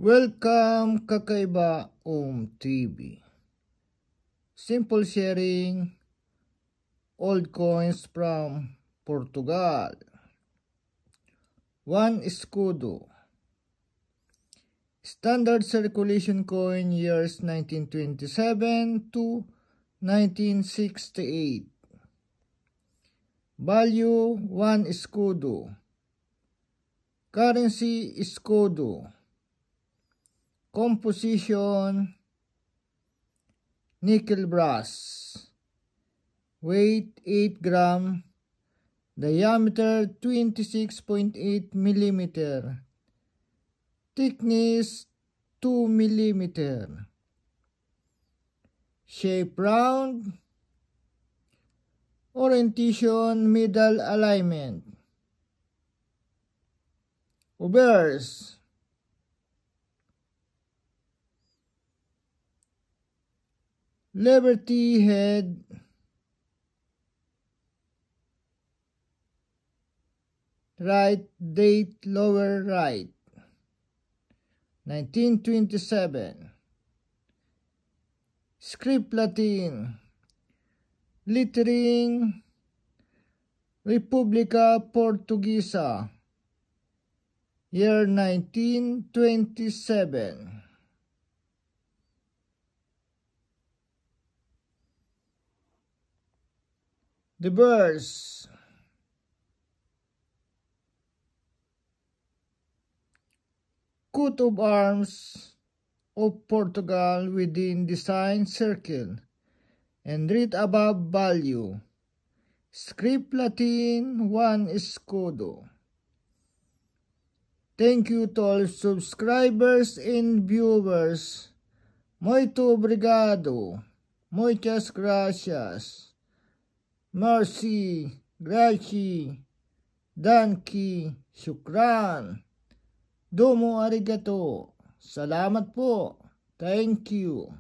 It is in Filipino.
Welcome Kakaiba TV. Simple sharing old coins from Portugal. 1 escudo. Standard circulation coin years 1927 to 1968. Value 1 escudo. Currency escudo. Composition nickel brass. Weight 8 gram. Diameter 26.8 mm. Thickness 2 mm. Shape round. Orientation middle alignment. Obverse. Liberty head. Right date lower right. 1927. Script Latin. Lettering República Portuguesa. Year 1927. The verse. Coat of arms of Portugal within design circle and read above value. Script Latin 1 escudo. Thank you to all subscribers and viewers. Muito obrigado. Muchas gracias. Merci, grazie, danki, shukran. Domo arigato. Salamat po. Thank you.